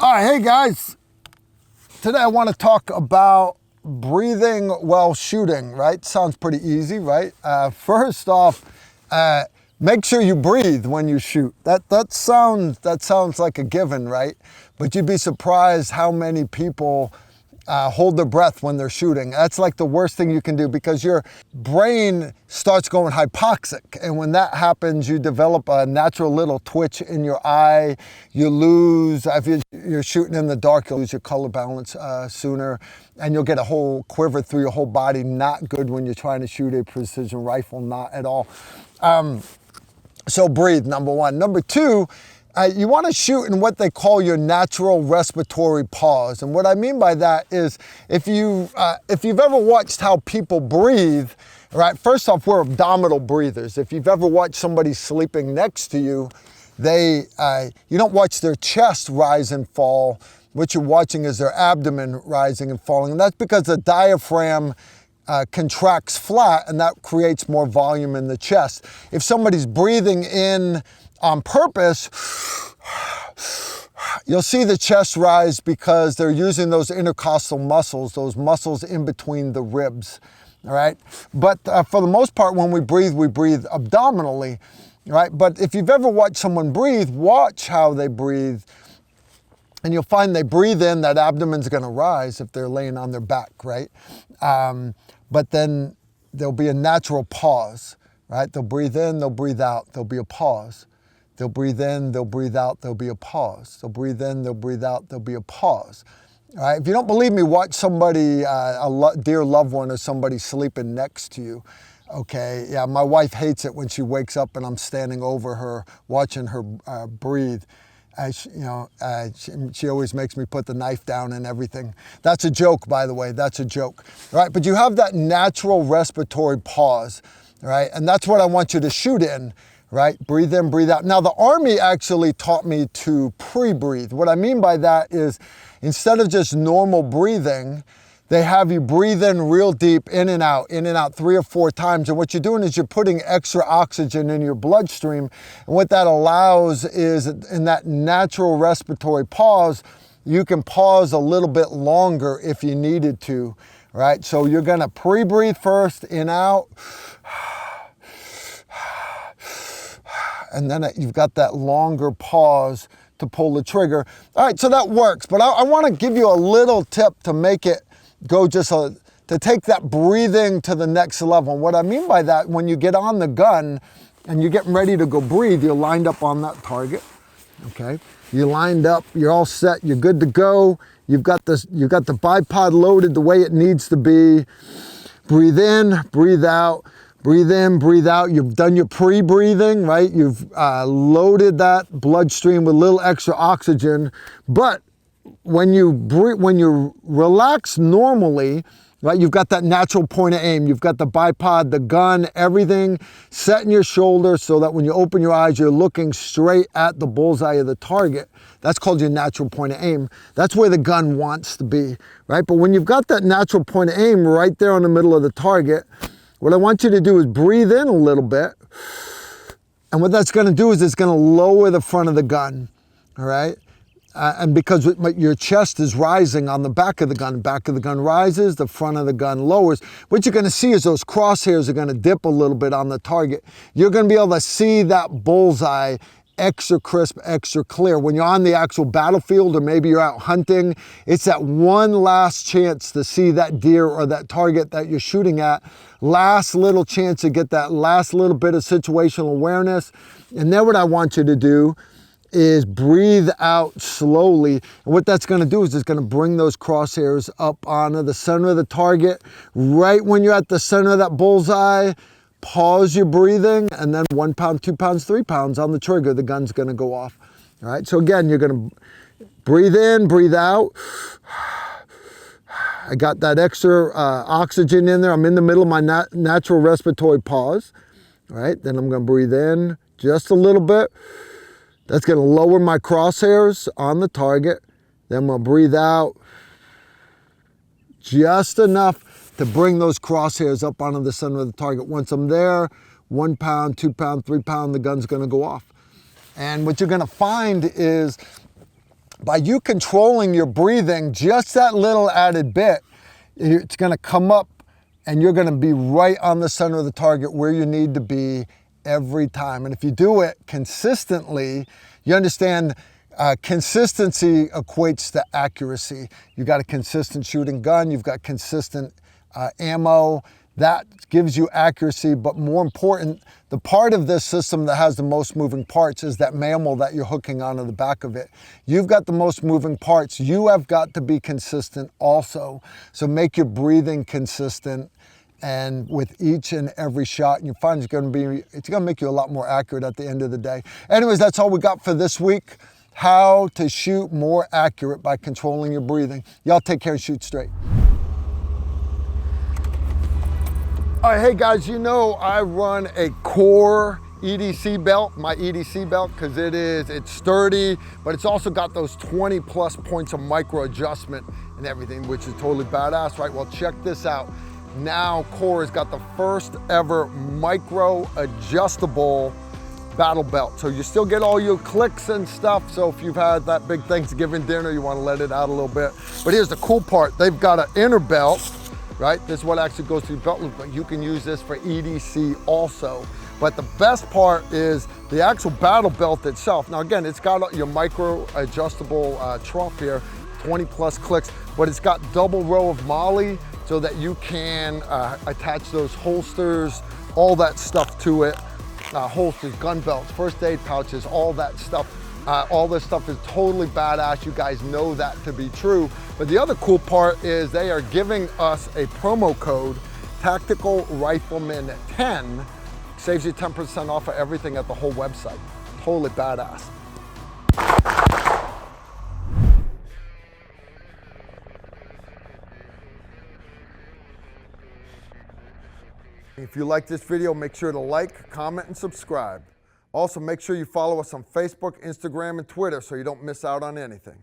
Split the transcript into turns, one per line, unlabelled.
All right, hey guys. Today I want to talk about breathing while shooting, right? Sounds pretty easy, right? First off, make sure you breathe when you shoot. That sounds like a given, right? But you'd be surprised how many people hold their breath when they're shooting. That's like the worst thing you can do because your brain starts going hypoxic. And when that happens, you develop a natural little twitch in your eye. You lose, if you're shooting in the dark, you'll lose your color balance sooner. And you'll get a whole quiver through your whole body. Not good when you're trying to shoot a precision rifle, not at all. So breathe, number one. Number two, you want to shoot in what they call your natural respiratory pause. And what I mean by that is if you've ever watched how people breathe, right? First off, we're abdominal breathers. If you've ever watched somebody sleeping next to you, you don't watch their chest rise and fall. What you're watching is their abdomen rising and falling. And that's because the diaphragm contracts flat and that creates more volume in the chest. If somebody's breathing in on purpose, you'll see the chest rise because they're using those intercostal muscles, those muscles in between the ribs, all right? But for the most part, when we breathe abdominally, right? But if you've ever watched someone breathe, watch how they breathe, and you'll find they breathe in, that abdomen's gonna rise if they're laying on their back, right? But then there'll be a natural pause, right? They'll breathe in, they'll breathe out, there'll be a pause. They'll breathe in, they'll breathe out, there'll be a pause. They'll breathe in, they'll breathe out, there'll be a pause. All right? If you don't believe me, watch somebody, dear loved one or somebody sleeping next to you. Okay, yeah, my wife hates it when she wakes up and I'm standing over her, watching her breathe. She always makes me put the knife down and everything. That's a joke, by the way, that's a joke. All right, but you have that natural respiratory pause, right? And that's what I want you to shoot in. Right? Breathe in, breathe out. Now, the Army actually taught me to pre-breathe. What I mean by that is instead of just normal breathing, they have you breathe in real deep, in and out 3 or 4 times. And what you're doing is you're putting extra oxygen in your bloodstream. And what that allows is in that natural respiratory pause, you can pause a little bit longer if you needed to, right? So you're gonna pre-breathe first, in, out. And then you've got that longer pause to pull the trigger. All right, so that works, but I wanna give you a little tip to make it go to take that breathing to the next level. And what I mean by that, when you get on the gun and you're getting ready to go breathe, you're lined up on that target, okay? You're lined up, you're all set, you're good to go. You've got the bipod loaded the way it needs to be. Breathe in, breathe out. Breathe in, breathe out. You've done your pre-breathing, right? You've loaded that bloodstream with a little extra oxygen. But when you relax normally, right? You've got that natural point of aim. You've got the bipod, the gun, everything set in your shoulder so that when you open your eyes, you're looking straight at the bullseye of the target. That's called your natural point of aim. That's where the gun wants to be, right? But when you've got that natural point of aim right there in the middle of the target, what I want you to do is breathe in a little bit. And what that's gonna do is it's gonna lower the front of the gun, all right? And because your chest is rising on the back of the gun rises, the front of the gun lowers. What you're gonna see is those crosshairs are gonna dip a little bit on the target. You're gonna be able to see that bullseye extra crisp, extra clear. When you're on the actual battlefield or maybe you're out hunting, it's that one last chance to see that deer or that target that you're shooting at. Last little chance to get that last little bit of situational awareness. And then what I want you to do is breathe out slowly. And what that's gonna do is it's gonna bring those crosshairs up onto the center of the target. Right when you're at the center of that bullseye, pause your breathing, and then 1 pound, 2 pounds, 3 pounds on the trigger, the gun's gonna go off. All right, so again, you're gonna breathe in, breathe out. I got that extra oxygen in there. I'm in the middle of my natural respiratory pause. All right, then I'm gonna breathe in just a little bit. That's gonna lower my crosshairs on the target. Then I'm gonna breathe out just enough to bring those crosshairs up onto the center of the target. Once I'm there, 1 pound, 2 pound, 3 pound, the gun's gonna go off. And what you're gonna find is By you controlling your breathing, just that little added bit, it's going to come up and you're going to be right on the center of the target where you need to be every time. And if you do it consistently, you understand consistency equates to accuracy. You got a consistent shooting gun, you've got consistent ammo. That gives you accuracy, but more important, the part of this system that has the most moving parts is that mammal that you're hooking onto the back of it. You've got the most moving parts. You have got to be consistent also. So make your breathing consistent, and with each and every shot, and you find it's gonna make you a lot more accurate at the end of the day. Anyways, that's all we got for this week. How to shoot more accurate by controlling your breathing. Y'all take care and shoot straight. All right, hey guys, you know I run a core EDC belt, my EDC belt, because it's sturdy, but it's also got those 20 plus points of micro adjustment and everything, which is totally badass, right? Well, check this out. Now Core has got the first ever micro adjustable battle belt. So you still get all your clicks and stuff. So if you've had that big Thanksgiving dinner, you want to let it out a little bit. But here's the cool part. They've got an inner belt, right? This is what actually goes through your belt loop, but you can use this for EDC also. But the best part is the actual battle belt itself. Now again, it's got your micro adjustable trough here, 20 plus clicks, but it's got double row of MOLLE so that you can attach those holsters, all that stuff to it. Holsters, gun belts, first aid pouches, all that stuff. All this stuff is totally badass. You guys know that to be true. But the other cool part is they are giving us a promo code, Tactical Rifleman 10. Saves you 10% off of everything at the whole website. Totally badass. If you like this video, make sure to like, comment, and subscribe. Also, make sure you follow us on Facebook, Instagram, and Twitter so you don't miss out on anything.